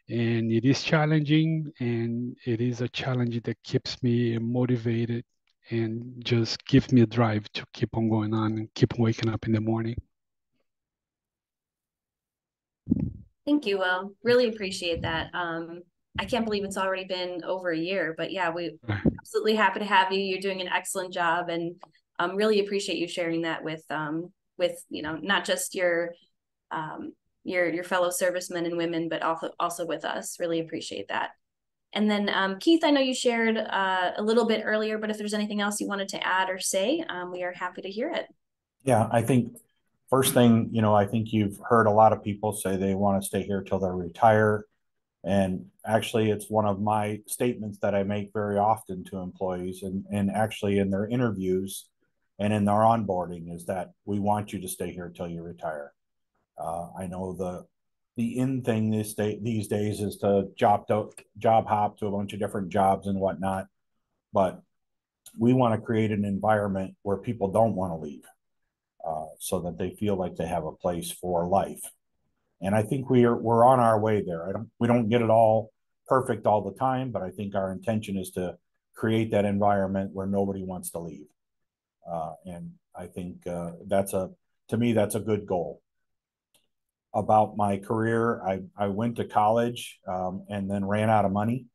And it is challenging, and it is a challenge that keeps me motivated and just gives me a drive to keep on going on and keep waking up in the morning. Thank you, Will. Really appreciate that. I can't believe it's already been over a year, but yeah, we absolutely happy to have you. You're doing an excellent job, and really appreciate you sharing that with not just your fellow servicemen and women, but also with us. Really appreciate that. And then Keith, I know you shared a little bit earlier, but if there's anything else you wanted to add or say, we are happy to hear it. Yeah, I think first thing, I think you've heard a lot of people say they want to stay here till they retire. And actually, it's one of my statements that I make very often to employees, and actually in their interviews and in their onboarding, is that we want you to stay here till you retire. I know the in thing these days is to job hop to a bunch of different jobs and whatnot, but we want to create an environment where people don't want to leave, so that they feel like they have a place for life. And I think we're on our way there. We don't get it all perfect all the time, but I think our intention is to create that environment where nobody wants to leave. And I think to me, that's a good goal. About my career, I went to college and then ran out of money.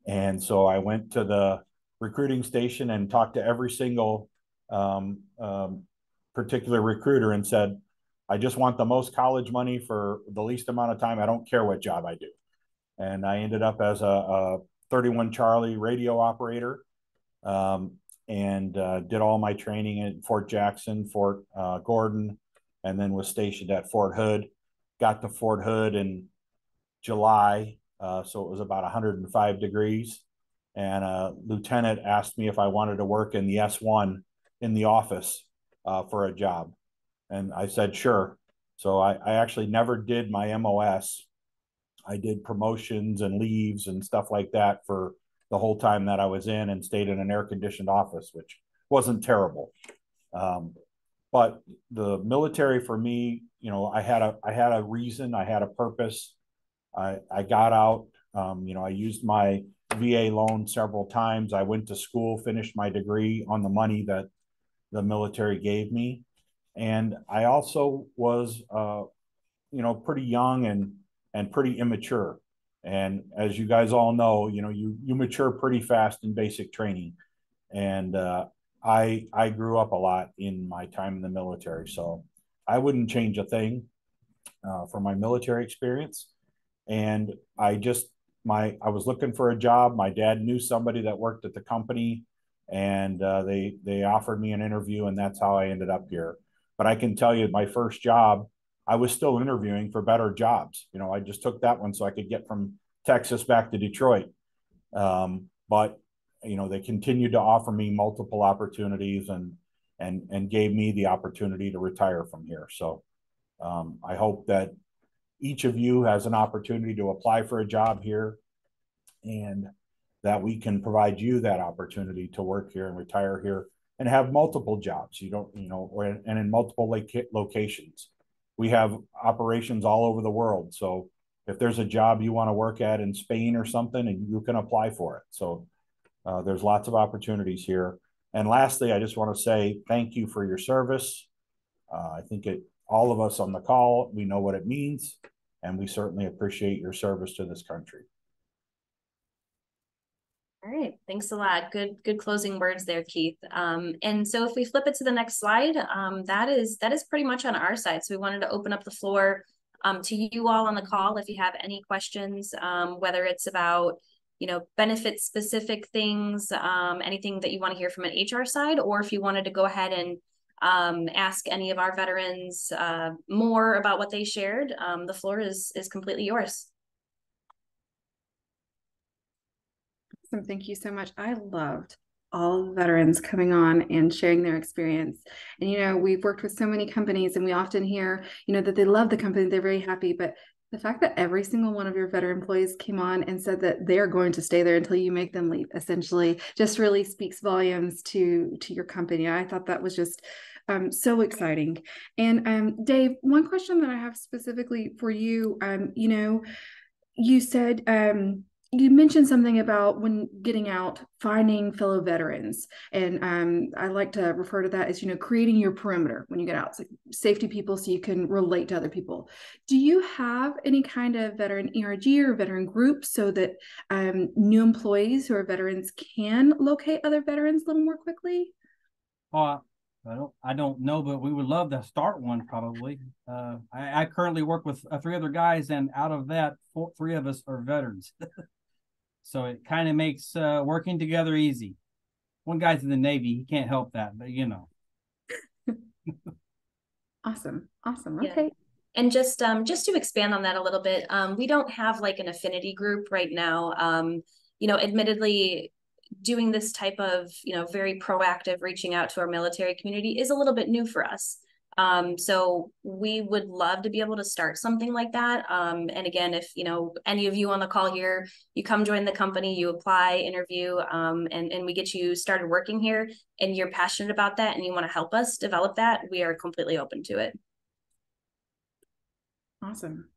And so I went to the recruiting station and talked to every single particular recruiter and said, I just want the most college money for the least amount of time. I don't care what job I do. And I ended up as a 31 Charlie radio operator, and did all my training at Fort Jackson, Fort Gordon, and then was stationed at Fort Hood. Got to Fort Hood in July, so it was about 105 degrees. And a lieutenant asked me if I wanted to work in the S1 in the office for a job. And I said, sure. So I actually never did my MOS. I did promotions and leaves and stuff like that for the whole time that I was in, and stayed in an air-conditioned office, which wasn't terrible. But the military for me, I had a reason, I had a purpose. I got out, I used my VA loan several times. I went to school, finished my degree on the money that the military gave me. And I also was, pretty young and pretty immature. And as you guys all know, you mature pretty fast in basic training. And I grew up a lot in my time in the military, so I wouldn't change a thing for my military experience. And I was looking for a job. My dad knew somebody that worked at the company, and they offered me an interview, and that's how I ended up here. But I can tell you, my first job, I was still interviewing for better jobs. I just took that one so I could get from Texas back to Detroit. But they continued to offer me multiple opportunities and gave me the opportunity to retire from here. So I hope that each of you has an opportunity to apply for a job here. And that we can provide you that opportunity to work here and retire here and have multiple jobs. You don't, you know, and in multiple locations. We have operations all over the world. So if there's a job you want to work at in Spain or something, and you can apply for it. So there's lots of opportunities here. And lastly, I just want to say thank you for your service. I think all of us on the call, we know what it means, and we certainly appreciate your service to this country. All right, thanks a lot. Good closing words there, Keith. And so if we flip it to the next slide, that is pretty much on our side. So we wanted to open up the floor to you all on the call if you have any questions, whether it's about, you know, benefit specific things, anything that you want to hear from an HR side, or if you wanted to go ahead and ask any of our veterans more about what they shared, the floor is completely yours. Awesome. Thank you so much. I loved all the veterans coming on and sharing their experience. And, you know, we've worked with so many companies and we often hear, you know, that they love the company, they're very happy, but the fact that every single one of your veteran employees came on and said that they're going to stay there until you make them leave, essentially, just really speaks volumes to your company. I thought that was just so exciting. And Dave, one question that I have specifically for you, you know, you said, you mentioned something about when getting out, finding fellow veterans. And I like to refer to that as, you know, creating your perimeter when you get out. It's like safety people so you can relate to other people. Do you have any kind of veteran ERG or veteran group so that new employees who are veterans can locate other veterans a little more quickly? I don't know, but we would love to start one probably. I currently work with 3 other guys, and out of that, 3 of us are veterans. So it kind of makes working together easy. One guy's in the Navy. He can't help that, but you know. Awesome. Okay. Yeah. And just to expand on that a little bit, we don't have like an affinity group right now. You know, admittedly, doing this type of, you know, very proactive reaching out to our military community is a little bit new for us. So we would love to be able to start something like that. And again, if, you know, any of you on the call here, you come join the company, you apply, interview, and we get you started working here, and you're passionate about that and you want to help us develop that, we are completely open to it. Awesome.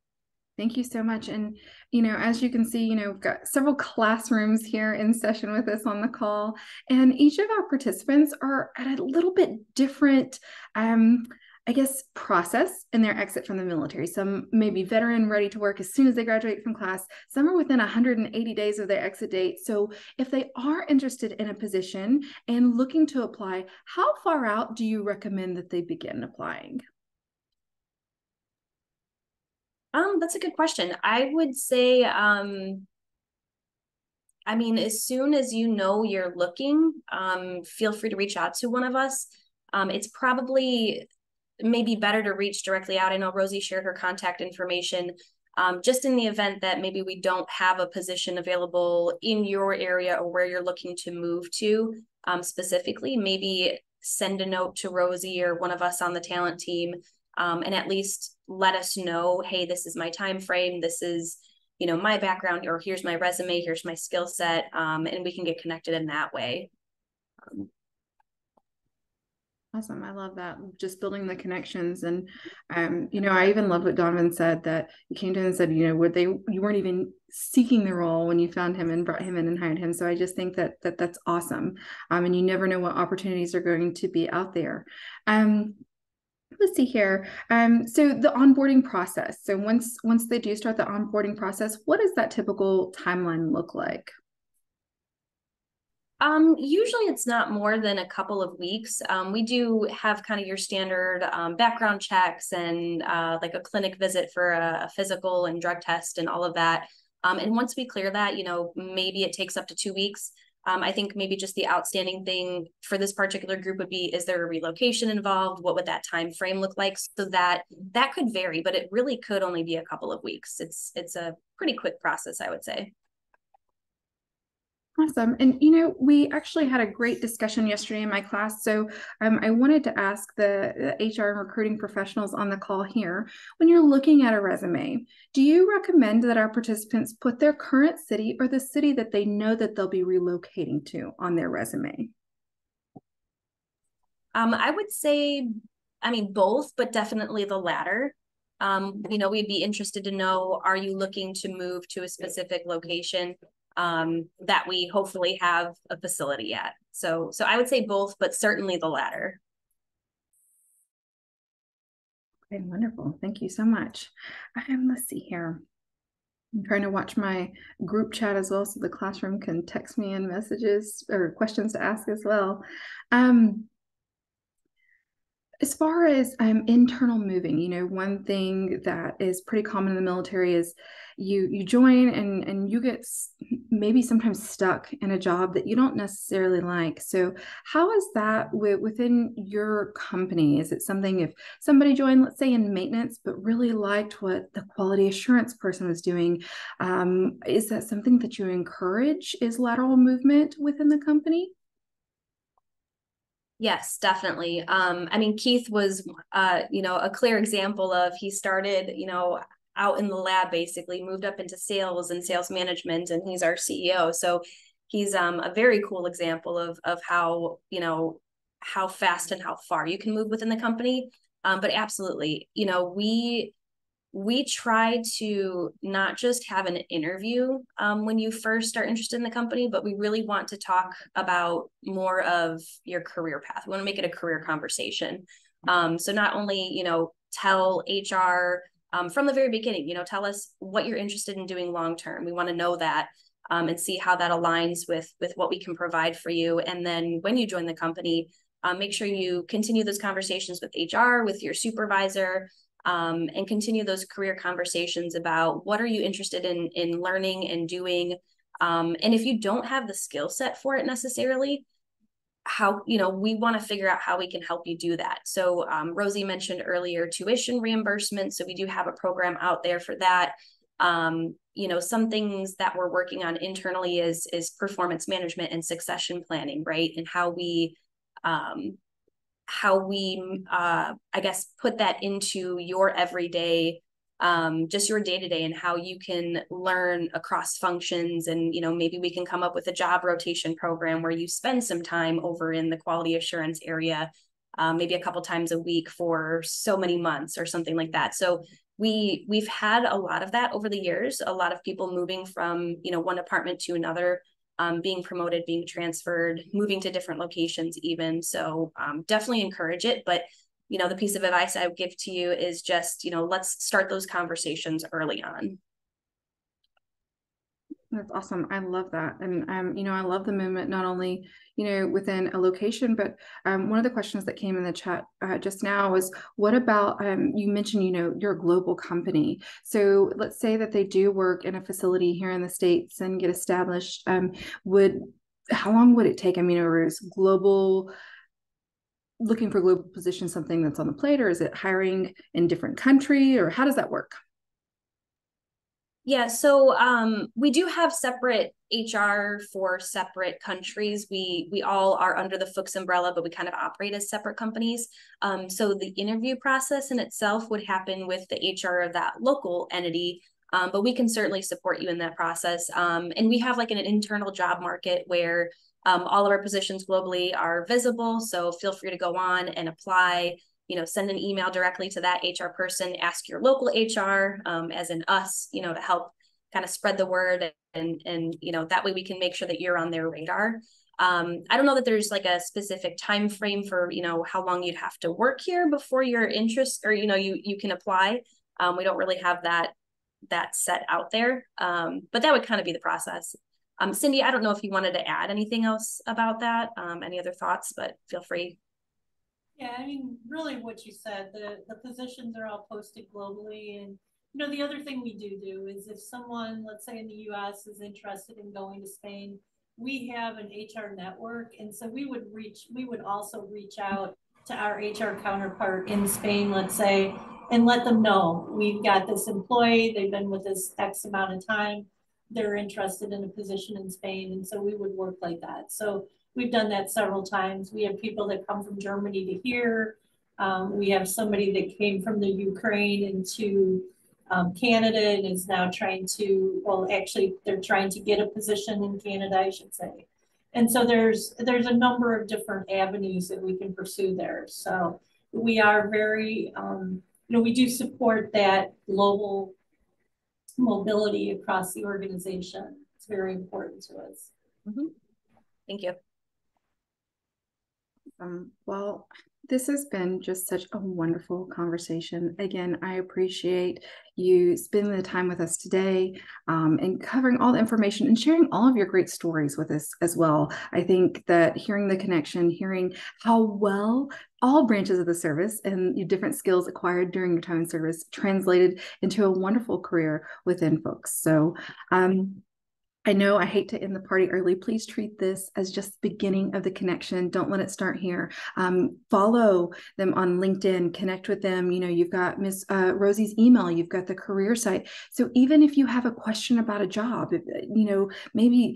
Thank you so much. And, you know, as you can see, you know, we've got several classrooms here in session with us on the call, and each of our participants are at a little bit different, I guess, process in their exit from the military. Some may be veteran, ready to work as soon as they graduate from class. Some are within 180 days of their exit date. So if they are interested in a position and looking to apply, how far out do you recommend that they begin applying? That's a good question. I would say, I mean, as soon as you know you're looking, feel free to reach out to one of us. It's probably maybe better to reach directly out. I know Rosie shared her contact information. Just in the event that maybe we don't have a position available in your area or where you're looking to move to specifically, maybe send a note to Rosie or one of us on the talent team, and at least let us know, hey, this is my time frame, this is, you know, my background, or here's my resume, here's my skill set, and we can get connected in that way. Awesome. I love that. Just building the connections. And, you know, I even love what Donovan said, that you came to him and said, you know, you weren't even seeking the role when you found him and brought him in and hired him. So I just think that's awesome. And you never know what opportunities are going to be out there. Let's see here. So the onboarding process. So once they do start the onboarding process, what does that typical timeline look like? Usually it's not more than a couple of weeks. We do have kind of your standard background checks and like a clinic visit for a physical and drug test and all of that. And once we clear that, you know, maybe it takes up to 2 weeks. I think maybe just the outstanding thing for this particular group would be, is there a relocation involved? What would that time frame look like? So that could vary, but it really could only be a couple of weeks. It's a pretty quick process, I would say. Awesome. And, we actually had a great discussion yesterday in my class. So I wanted to ask the HR and recruiting professionals on the call here, when you're looking at a resume, do you recommend that our participants put their current city or the city that they know that they'll be relocating to on their resume? I would say, both, but definitely the latter. We'd be interested to know, are you looking to move to a specific location that we hopefully have a facility at? So I would say both, but certainly the latter. Okay, wonderful. Thank you so much. Let's see here. I'm trying to watch my group chat as well, so the classroom can text me in messages or questions to ask as well. As far as internal moving, one thing that is pretty common in the military is you join and you get maybe sometimes stuck in a job that you don't necessarily like. So how is that within your company? Is it something, if somebody joined, let's say in maintenance, but really liked what the quality assurance person was doing, is that something that you encourage, is lateral movement within the company? Yes, definitely. Keith was, a clear example of, he started, out in the lab, basically moved up into sales and sales management, and he's our CEO. So he's a very cool example of how, how fast and how far you can move within the company. But absolutely, we try to not just have an interview when you first are interested in the company, but we really want to talk about more of your career path. We want to make it a career conversation. So not only, tell HR from the very beginning, tell us what you're interested in doing long-term. We want to know that and see how that aligns with what we can provide for you. And then when you join the company, make sure you continue those conversations with HR, with your supervisor, and continue those career conversations about what are you interested in learning and doing. And if you don't have the skill set for it necessarily, how, we want to figure out how we can help you do that. So Rosie mentioned earlier tuition reimbursement. So we do have a program out there for that. Some things that we're working on internally is performance management and succession planning, right? And how we I guess put that into your everyday, just your day-to-day, and how you can learn across functions. And maybe we can come up with a job rotation program where you spend some time over in the quality assurance area, maybe a couple times a week for so many months or something like that. So we've had a lot of that over the years, a lot of people moving from one department to another, being promoted, being transferred, moving to different locations even. So definitely encourage it. But, the piece of advice I would give to you is just, let's start those conversations early on. That's awesome. I love that. And, I love the movement, not only, within a location, but one of the questions that came in the chat just now was, what about, you mentioned, you're a global company. So let's say that they do work in a facility here in the States and get established. How long would it take? Or is looking for global position something that's on the plate, or is it hiring in different country, or how does that work? Yeah, so we do have separate HR for separate countries. We all are under the FUCHS umbrella, but we kind of operate as separate companies. So the interview process in itself would happen with the HR of that local entity, but we can certainly support you in that process. And we have like an internal job market where all of our positions globally are visible. So feel free to go on and apply. Send an email directly to that HR person, ask your local HR, as in us, to help kind of spread the word, and that way we can make sure that you're on their radar. I don't know that there's like a specific time frame for, how long you'd have to work here before your interest, or, you can apply. We don't really have that set out there, but that would kind of be the process. Cindy, I don't know if you wanted to add anything else about that, any other thoughts, but feel free. Yeah, really what you said, the positions are all posted globally. And, the other thing we do is if someone, let's say in the US, is interested in going to Spain, we have an HR network. And so we would also reach out to our HR counterpart in Spain, let's say, and let them know we've got this employee, they've been with us X amount of time. they're interested in a position in Spain. And so we would work like that. So we've done that several times. We have people that come from Germany to here. We have somebody that came from the Ukraine into Canada and is now trying to, well, actually they're trying to get a position in Canada, I should say. And so there's a number of different avenues that we can pursue there. So we are very, we do support that global mobility across the organization. It's very important to us. Mm-hmm. Thank you. Well, this has been just such a wonderful conversation. Again, I appreciate you spending the time with us today and covering all the information and sharing all of your great stories with us as well. I think that hearing the connection, hearing how well all branches of the service and your different skills acquired during your time in service translated into a wonderful career within FUCHS. So, I know I hate to end the party early. Please treat this as just the beginning of the connection. Don't let it start here. Follow them on LinkedIn, connect with them. You know, you've got Miss Rosie's email, you've got the career site. So even if you have a question about a job, you know, maybe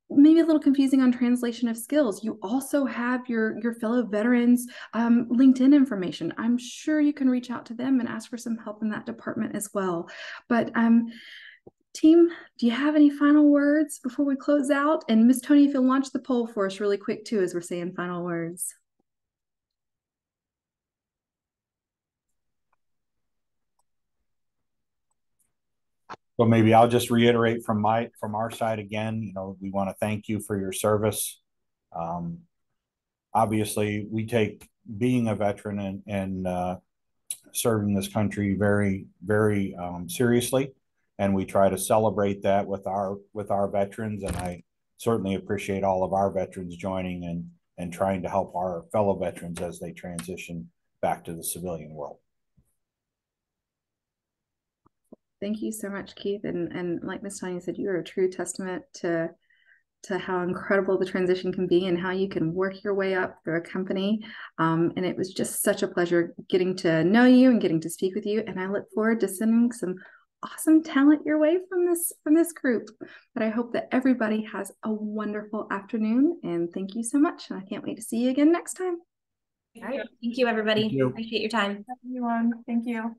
a little confusing on translation of skills, you also have your fellow veterans LinkedIn information. I'm sure you can reach out to them and ask for some help in that department as well. But team, do you have any final words before we close out? And Miss Tony, if you'll launch the poll for us really quick too, as we're saying final words. So maybe I'll just reiterate from our side again. You know, we want to thank you for your service. Obviously, we take being a veteran and serving this country very, very seriously, and we try to celebrate that with our veterans. And I certainly appreciate all of our veterans joining and trying to help our fellow veterans as they transition back to the civilian world. Thank you so much, Keith. And like Ms. Tanya said, you are a true testament to how incredible the transition can be and how you can work your way up through a company. And it was just such a pleasure getting to know you and getting to speak with you. And I look forward to sending some awesome talent your way from this group. But I hope that everybody has a wonderful afternoon. And thank you so much. And I can't wait to see you again next time. All right. Thank you, everybody. Thank you. Appreciate your time. Everyone, thank you.